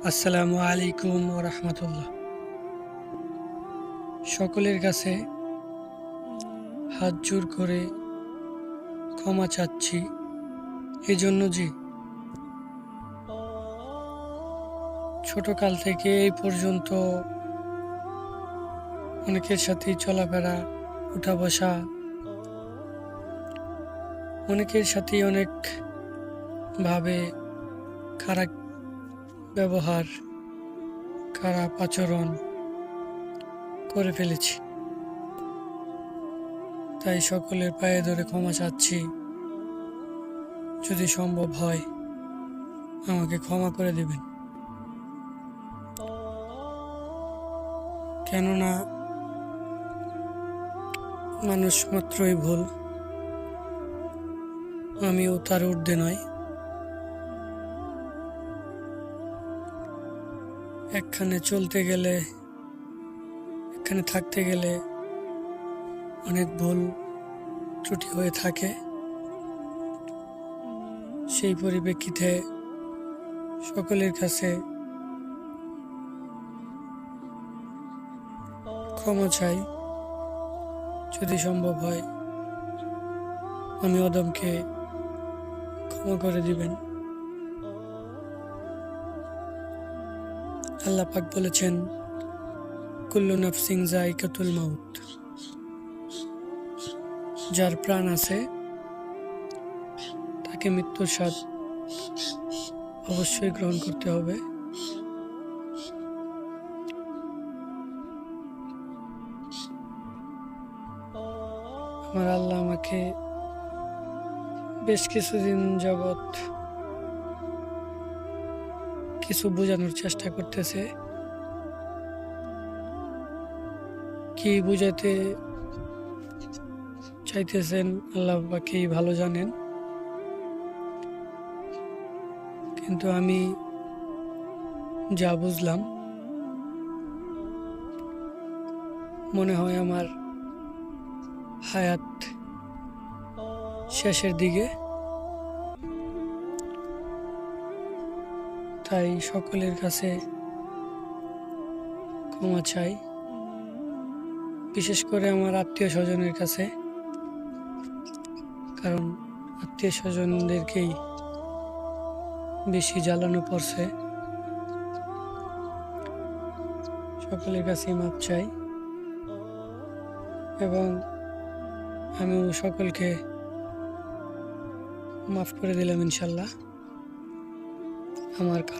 আসসালামু আলাইকুম ওয়া রাহমাতুল্লাহ। সকলের কাছে হাত জোড় করে ক্ষমা চাচ্ছি এজন্য যে ছোটকাল থেকে এই পর্যন্ত অনেকের সাথেই চলাফেরা, উঠা বসা, অনেকের সাথেই অনেক ভাবে খারাপ ব্যবহার, খারাপ আচরণ করে ফেলেছি। তাই সকলের পায়ে ধরে ক্ষমা চাচ্ছি। যদি সম্ভব হয় আমাকে ক্ষমা করে দেবেন। কেননা মানুষ মাত্রই ভুল, আমিও তার ঊর্ধ্বে নয়। একখানে চলতে গেলে, এখানে থাকতে গেলে অনেক ভুল ত্রুটি হয়ে থাকে। সেই পরিপ্রেক্ষিতে সকলের কাছে ক্ষমা চাই। যদি সম্ভব হয় আমি অদমকে ক্ষমা করে দিবেন। আল্লাহ পাক বলেছেন, কুল্লু নাফসিন যায়কাতুল মাউত। যার প্রাণ আছে তাকে মৃত্যুর স্বাদ অবশ্যই গ্রহণ করতে হবে। আমার আল্লাহ আমাকে বেশ কিছুদিন যাবৎ কিছু বোঝানোর চেষ্টা করতেছে। কি বুঝাতে চাইতেছেন আল্লাহ পাকই ভালো জানেন, কিন্তু আমি যা বুঝলাম, মনে হয় আমার হায়াত শেষের দিকে। তাই সকলের কাছে ক্ষমা চাই, বিশেষ করে আমার আত্মীয় স্বজনের কাছে, কারণ আত্মীয় স্বজনদেরকেই বেশি জ্বালানো পড়ছে। সকলের কাছেই মাপ চাই এবং আমিও সকলকে মাফ করে দিলাম ইনশাল্লাহ। আমার